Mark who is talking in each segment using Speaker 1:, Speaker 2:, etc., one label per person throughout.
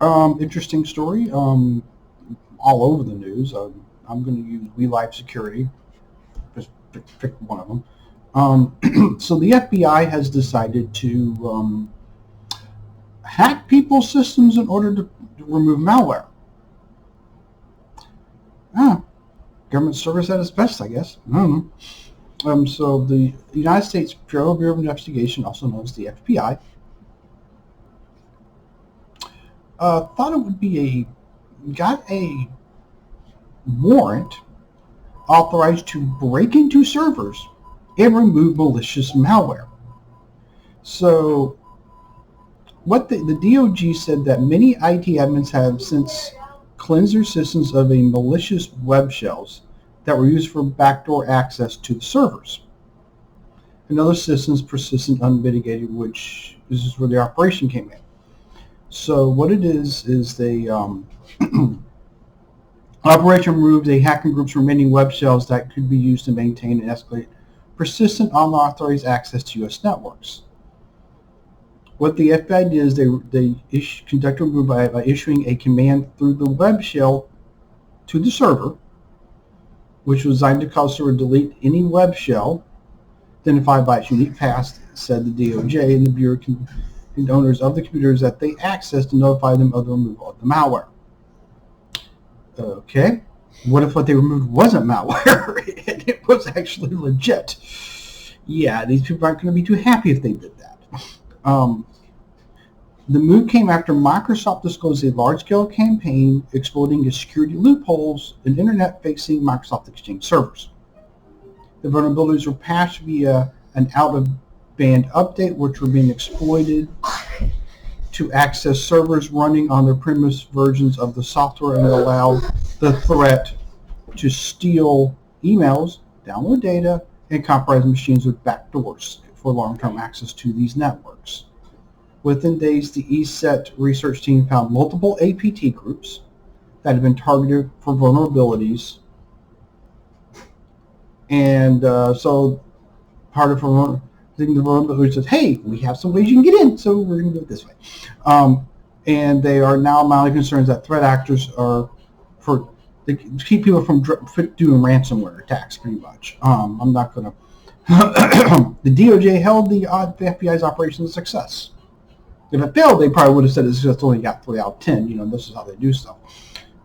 Speaker 1: Interesting story. All over the news. I'm going to use We Life Security. Just pick one of them. So the FBI has decided to hack people's systems in order to remove malware. Government service at its best, I guess. I don't know. So the United States Federal Bureau of Investigation, also known as the FBI, thought it would be got a warrant authorized to break into servers and remove malicious malware. So what the DOJ said that many IT admins have since cleansed their systems of a malicious web shells that were used for backdoor access to the servers. And other systems persistent unmitigated, which is where the operation came in. So what it is they operation removed a hacking group's remaining web shells that could be used to maintain and escalate persistent unauthorized access to U.S. networks. What the FBI did is they conducted a move by issuing a command through the web shell to the server, which was designed to cause the server to delete any web shell identified by its unique path, said the DOJ, and the Bureau and owners of the computers that they accessed to notify them of the removal of the malware. Okay, what if what they removed wasn't malware and it was actually legit? Yeah, these people aren't going to be too happy if they did that. The move came after Microsoft disclosed a large-scale campaign exploiting the security loopholes in internet-facing Microsoft Exchange servers. The vulnerabilities were patched via an out-of-band update, which were being exploited to access servers running on their premise versions of the software and allow the threat to steal emails, download data, and compromise machines with backdoors for long-term access to these networks. Within days, the ESET research team found multiple APT groups that had been targeted for vulnerabilities. And so part of the vulnerability says, hey, we have some ways you can get in, so we're going to do it this way. And they are now mildly concerned that threat actors they keep people from doing ransomware attacks, pretty much. I'm not going to... The DOJ held the FBI's operation a success. If it failed, they probably would have said it's just only got 3 out of 10. This is how they do stuff.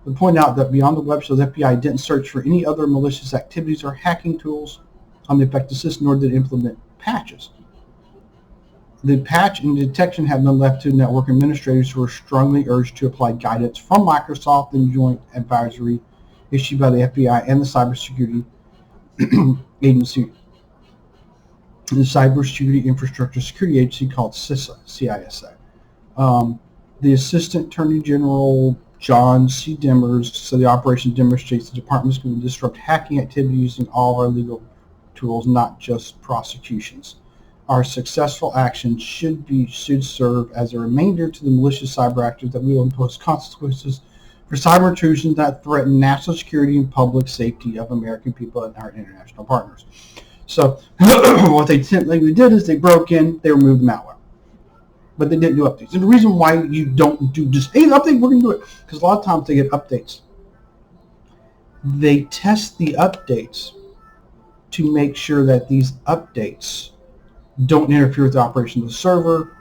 Speaker 1: They point out that beyond the web shells, the FBI didn't search for any other malicious activities or hacking tools on the affected system, nor did it implement patches. The patch and detection have been left to network administrators who are strongly urged to apply guidance from Microsoft and joint advisory issued by the FBI and the Cybersecurity Agency, the Cybersecurity Infrastructure Security Agency called CISA. The Assistant Attorney General John C. Demers said the operation demonstrates the department is going to disrupt hacking activity using all of our legal tools, not just prosecutions. Our successful actions should serve as a reminder to the malicious cyber actors that we will impose consequences for cyber intrusions that threaten national security and public safety of American people and our international partners. So what they typically did is they broke in, they removed the malware. But they didn't do updates. And the reason why you don't do just, hey, update, we're going to do it. Because a lot of times they get updates. They test the updates to make sure that these updates don't interfere with the operation of the server,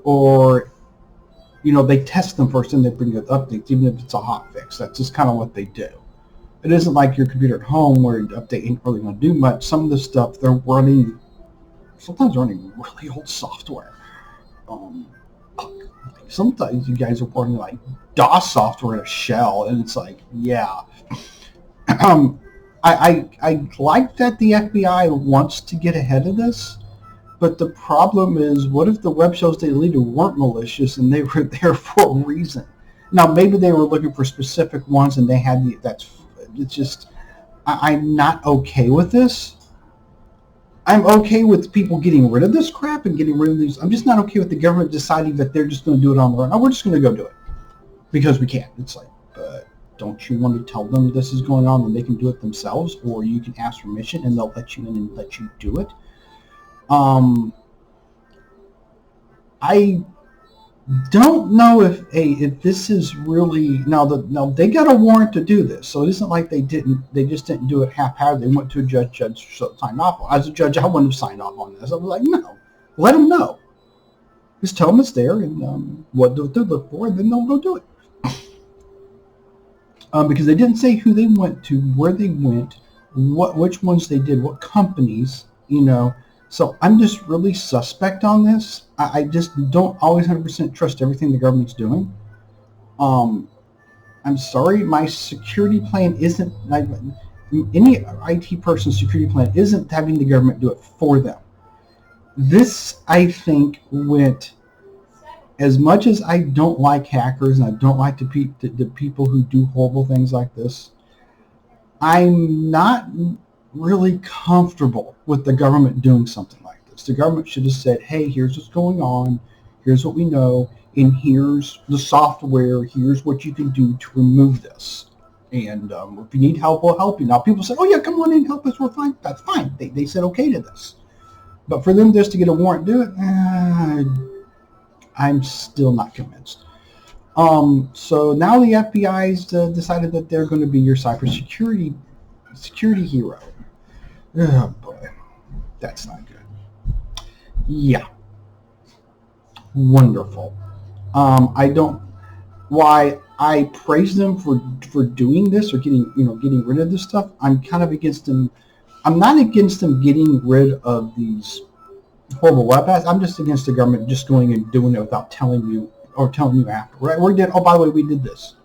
Speaker 1: or, they test them first and they bring the updates, even if it's a hot fix. That's just kind of what they do. It isn't like your computer at home where the update ain't really going to do much. Some of the stuff they're sometimes running really old software. Sometimes you guys are running like DOS software in a shell, and it's like, yeah. I like that the FBI wants to get ahead of this, but the problem is, what if the web shells they deleted weren't malicious and they were there for a reason? Now, maybe they were looking for specific ones and they had I'm not okay with this. I'm okay with people getting rid of this crap and getting rid of these. I'm just not okay with the government deciding that they're just going to do it on their own. Oh, we're just going to go do it because we can. It's like, but don't you want to tell them this is going on and they can do it themselves, or you can ask permission and they'll let you in and let you do it? Don't know if this is really now they got a warrant to do this, so it isn't like they just didn't do it haphazard. They went to a judge signed off on. As a judge, I wouldn't have signed off on this. I was like, no, let them know. Just tell them it's there and what to look for, and then they'll go do it. Because they didn't say who they went to, where they went, which ones they did, what companies, So I'm just really suspect on this. I just don't always 100% trust everything the government's doing. I'm sorry, my security plan isn't, any IT person's security plan isn't having the government do it for them. This, I think, went, as much as I don't like hackers and I don't like the people who do horrible things like this, I'm not really comfortable with the government doing something like this. The government should have said, hey, here's what's going on, here's what we know, and here's the software, here's what you can do to remove this. And if you need help, we'll help you. Now, people say, oh, yeah, come on in, help us, we're fine. That's fine. They said okay to this. But for them just to get a warrant to do it, I'm still not convinced. So now the FBI's decided that they're going to be your cybersecurity hero. Oh boy, that's not good. Yeah, wonderful. Why I praise them for doing this or getting rid of this stuff. I'm kind of against them. I'm not against them getting rid of these horrible web apps. I'm just against the government just going and doing it without telling you after. Right? Oh, by the way, we did this.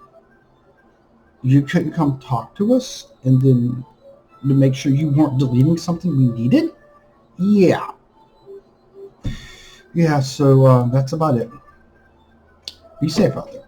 Speaker 1: You couldn't come talk to us and then to make sure you weren't deleting something we needed? Yeah. Yeah, so that's about it. Be safe out there.